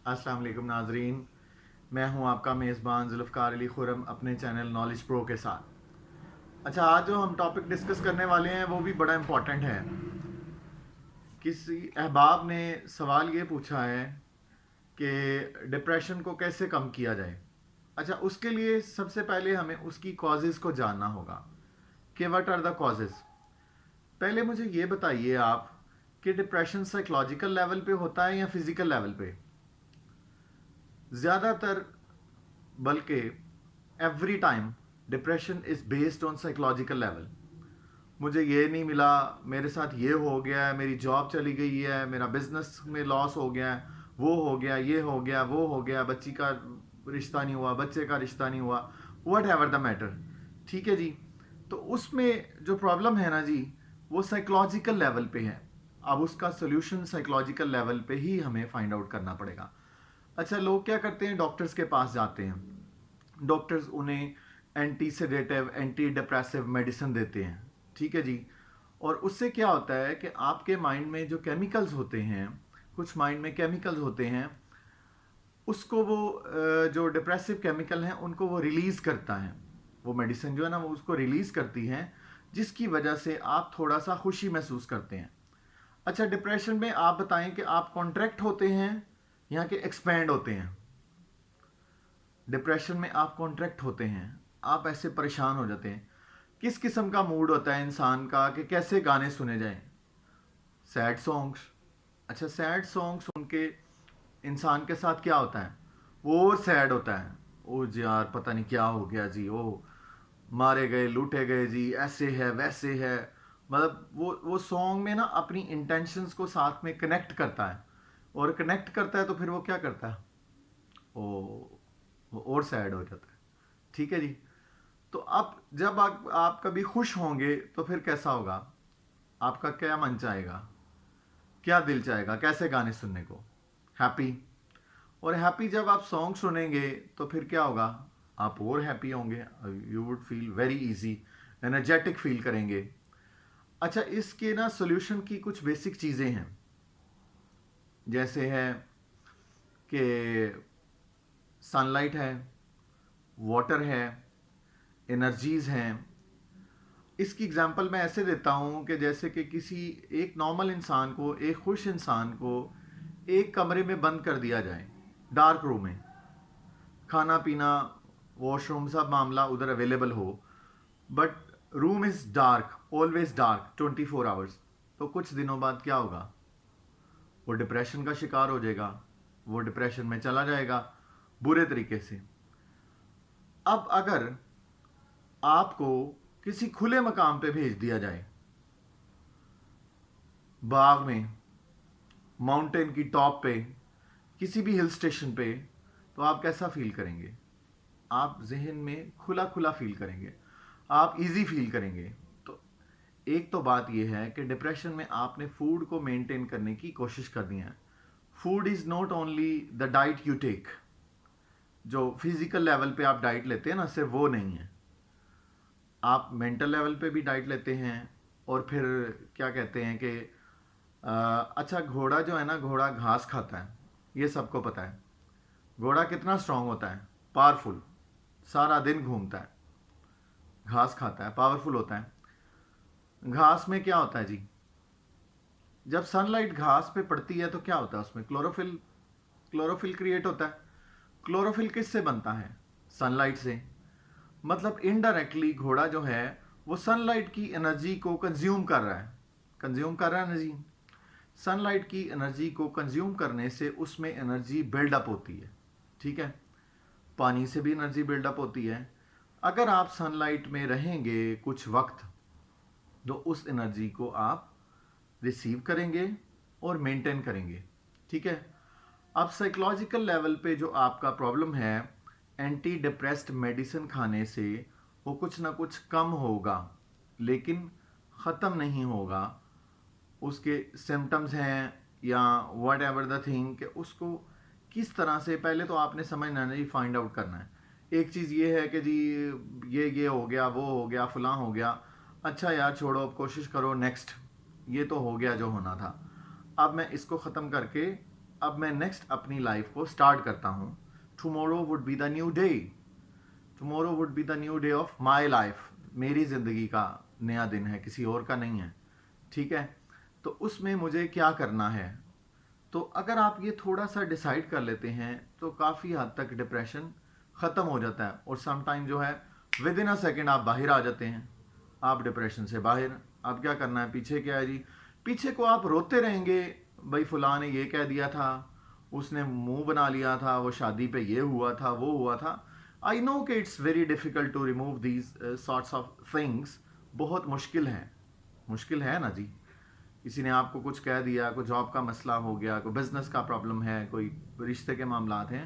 अस्सलाम वालेकुम नाजरीन, मैं हूं आपका मेज़बान जुल्फ़कार अली खुरम अपने चैनल नॉलेज प्रो के साथ। अच्छा, आज जो हम टॉपिक डिस्कस करने वाले हैं वो भी बड़ा इम्पोर्टेंट है। किसी अहबाब ने सवाल ये पूछा है कि डिप्रेशन को कैसे कम किया जाए। अच्छा, उसके लिए सबसे पहले हमें उसकी कॉजेज़ को जानना होगा कि व्हाट आर द कॉजेज़। पहले मुझे ये बताइए आप कि डिप्रेशन साइकोलॉजिकल लेवल पे होता है या फिज़िकल लेवल पे। ज़्यादातर, बल्कि every time, depression is based on psychological level. मुझे ये नहीं मिला, मेरे साथ ये हो गया है, मेरी जॉब चली गई है, मेरा बिजनेस में लॉस हो गया है, वो हो गया, ये हो गया, वो हो गया, बच्ची का रिश्ता नहीं हुआ, बच्चे का रिश्ता नहीं हुआ, वट एवर द मैटर। ठीक है जी। तो उसमें जो प्रॉब्लम है ना जी, वो साइकोलॉजिकल लेवल पे है। अब उसका सोल्यूशन साइकोलॉजिकल लेवल पे ही हमें फाइंड आउट करना पड़ेगा। अच्छा, लोग क्या करते हैं, डॉक्टर्स के पास जाते हैं। डॉक्टर्स उन्हें anti sedative, anti depressive medicine देते हैं। ठीक है जी। और उससे क्या होता है कि आपके माइंड में जो केमिकल्स होते हैं, कुछ माइंड में केमिकल्स होते हैं, उसको वो जो डिप्रेसिव केमिकल हैं उनको वो रिलीज़ करता है। वो मेडिसिन जो है ना वो उसको रिलीज़ करती है, जिसकी वजह से आप थोड़ा सा खुशी महसूस करते हैं। अच्छा, डिप्रेशन में आप बताएं कि आप कॉन्ट्रैक्ट होते हैं या कि एक्सपैंड होते हैं। डिप्रेशन में आप कॉन्ट्रैक्ट होते हैं, आप ऐसे परेशान हो जाते हैं। किस किस्म का मूड होता है इंसान का कि कैसे गाने सुने जाएं? Sad songs. अच्छा, सैड सॉन्ग सुन के इंसान के साथ क्या होता है? वो और सैड होता है। ओ जी यार, पता नहीं क्या हो गया जी, ओ मारे गए, लूटे गए जी, ऐसे है वैसे है। मतलब वो सॉन्ग में ना अपनी इंटेंशंस को साथ में कनेक्ट करता है, और कनेक्ट करता है तो फिर वो क्या करता है, वो और सैड हो जाता है। ठीक है जी। तो अब जब आप कभी खुश होंगे तो फिर कैसा होगा? आपका क्या मन चाहेगा, क्या दिल चाहेगा, कैसे गाने सुनने को? हैप्पी। और हैप्पी जब आप सॉन्ग सुनेंगे तो फिर क्या होगा? आप और हैप्पी होंगे, you would feel very easy, energetic feel करेंगे। अच्छा, इसके ना सोल्यूशन की कुछ बेसिक चीज़ें हैं। जैसे है कि सनलाइट है, वाटर है, एनर्जीज़ हैं। इसकी एग्जांपल मैं ऐसे देता हूँ कि जैसे कि किसी एक नॉर्मल इंसान को, एक खुश इंसान को एक कमरे में बंद कर दिया जाए, डार्क रूम में। खाना पीना, वॉशरूम, सब मामला उधर अवेलेबल हो, but room is dark, always dark 24 hours. तो कुछ दिनों बाद क्या होगा? वो डिप्रेशन का शिकार हो जाएगा, वो डिप्रेशन में चला जाएगा बुरे तरीके से। अब अगर आपको किसी खुले मकाम पे भेज दिया जाए, बाग में, माउंटेन की टॉप पे, किसी भी हिल स्टेशन पे, तो आप कैसा फील करेंगे? आप जहन में खुला खुला फील करेंगे, आप इजी फील करेंगे। तो एक तो बात यह है कि डिप्रेशन में आपने फूड को मेंटेन करने की कोशिश करनी है। Food is not only the diet you take. जो फिजिकल लेवल पे आप डाइट लेते हैं ना, सिर्फ वो नहीं है। आप मेंटल लेवल पे भी डाइट लेते हैं। और फिर क्या कहते हैं कि अच्छा, घोड़ा जो है ना, घोड़ा घास खाता है, ये सबको पता है। घोड़ा कितना स्ट्रांग होता है, पावरफुल, सारा दिन घूमता है, घास खाता है, पावरफुल होता है। घास में क्या होता है जी? जब सनलाइट घास पे पड़ती है तो क्या होता है उसमें? क्लोरोफिल, क्लोरोफिल क्रिएट होता है। क्लोरोफिल किससे बनता है? सनलाइट से। मतलब इनडायरेक्टली घोड़ा जो है वो सनलाइट की एनर्जी को कंज्यूम कर रहा है। कंज्यूम कर रहा है एनर्जी। सनलाइट की एनर्जी को कंज्यूम करने से उसमें एनर्जी बिल्डअप होती है। ठीक है। पानी से भी एनर्जी बिल्डअप होती है। अगर आप सनलाइट में रहेंगे कुछ वक्त, तो उस एनर्जी को आप रिसीव करेंगे और मेंटेन करेंगे। ठीक है। अब साइकोलॉजिकल लेवल पे जो आपका प्रॉब्लम है, एंटी डिप्रेस्ड मेडिसिन खाने से वो कुछ ना कुछ कम होगा, लेकिन ख़त्म नहीं होगा। उसके सिम्टम्स हैं या वट एवर द थिंग, कि उसको किस तरह से पहले तो आपने समझना नहीं, फाइंड आउट करना है। एक चीज़ ये है कि जी ये हो गया, वो हो गया, फलां हो गया। अच्छा यार छोड़ो, अब कोशिश करो नेक्स्ट, ये तो हो गया जो होना था। अब मैं इसको ख़त्म करके अब मैं नेक्स्ट अपनी लाइफ को स्टार्ट करता हूँ. Tomorrow would be the new day. Tomorrow would be the new day of my life. मेरी ज़िंदगी का नया दिन है, किसी और का नहीं है. ठीक है, तो उसमें मुझे क्या करना है. तो अगर आप ये थोड़ा सा डिसाइड कर लेते हैं तो काफ़ी हद तक डिप्रेशन ख़त्म हो जाता है. और समटाइम जो है विद इन अ सेकेंड आप बाहर आ जाते हैं. आप डिप्रेशन से बाहर. अब क्या करना है, पीछे क्या है जी, पीछे को आप रोते रहेंगे. भाई फुला ने ये कह दिया था, उसने मुंह बना लिया था, वो शादी पे ये हुआ था, वो हुआ था. आई नो कि it's very difficult to remove these sorts of things. बहुत मुश्किल है ना जी. किसी ने आपको कुछ कह दिया, कोई जॉब का मसला हो गया, कोई बिजनेस का प्रॉब्लम है, कोई रिश्ते के मामलात हैं,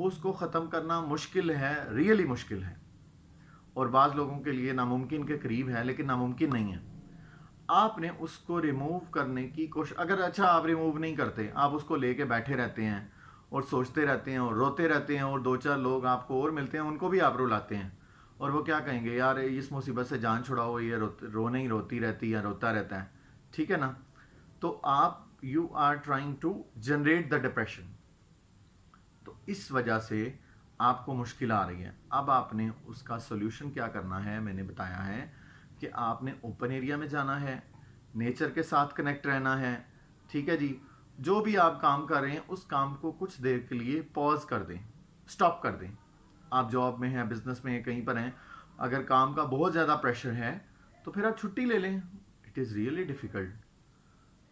उसको ख़त्म करना मुश्किल है, रियली मुश्किल है. और बाज़ लोगों के लिए नामुमकिन के करीब है, लेकिन नामुमकिन नहीं है. आपने उसको रिमूव करने की कोशिश, अगर अच्छा आप रिमूव नहीं करते, आप उसको लेके बैठे रहते हैं और सोचते रहते हैं और रोते रहते हैं, और दो चार लोग आपको और मिलते हैं, उनको भी आप रुलाते हैं, और वो क्या कहेंगे, यार इस मुसीबत से जान छुड़ाओ, ये रोने ही रोती रहती है, रोता रहता है. ठीक है ना. तो आप you are trying to generate the depression. तो इस वजह से आपको मुश्किल आ रही है. अब आपने उसका सोल्यूशन क्या करना है, मैंने बताया है कि आपने ओपन एरिया में जाना है, नेचर के साथ कनेक्ट रहना है. ठीक है जी. जो भी आप काम कर रहे हैं उस काम को कुछ देर के लिए पॉज कर दें, स्टॉप कर दें. आप जॉब में हैं, बिजनेस में हैं, कहीं पर हैं, अगर काम का बहुत ज़्यादा प्रेशर है तो फिर आप छुट्टी ले लें. It is really difficult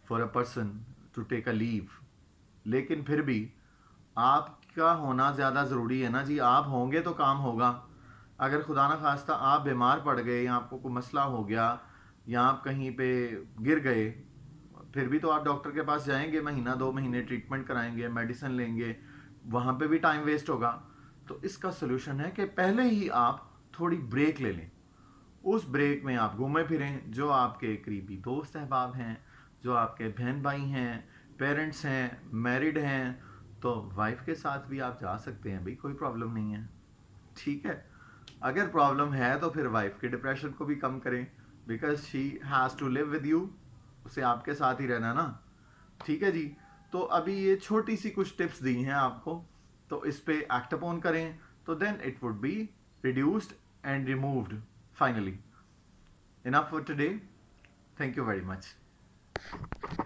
for a person to take a leave. लेकिन फिर भी आपका होना ज़्यादा ज़रूरी है ना जी. आप होंगे तो काम होगा. अगर खुदा ना खास्ता आप बीमार पड़ गए, या आपको कोई मसला हो गया, या आप कहीं पे गिर गए, फिर भी तो आप डॉक्टर के पास जाएंगे, महीना 2 महीने ट्रीटमेंट कराएंगे, मेडिसिन लेंगे, वहाँ पे भी टाइम वेस्ट होगा. तो इसका सोल्यूशन है कि पहले ही आप थोड़ी ब्रेक ले लें. उस ब्रेक में आप घूमें फिरें. जो आपके करीबी दोस्त अहबाब हैं, जो आपके बहन भाई हैं, पेरेंट्स हैं, मैरिड हैं, तो वाइफ के साथ भी आप जा सकते हैं भाई, कोई प्रॉब्लम नहीं है. ठीक है. अगर प्रॉब्लम है तो फिर वाइफ के डिप्रेशन को भी कम करें, because she has to live with you. उसे आपके साथ ही रहना ना. ठीक है जी. तो अभी ये छोटी सी कुछ टिप्स दी हैं आपको, तो इस पे एक्ट अपॉन करें, तो then it would be reduced and removed finally. Enough for today. Thank you very much.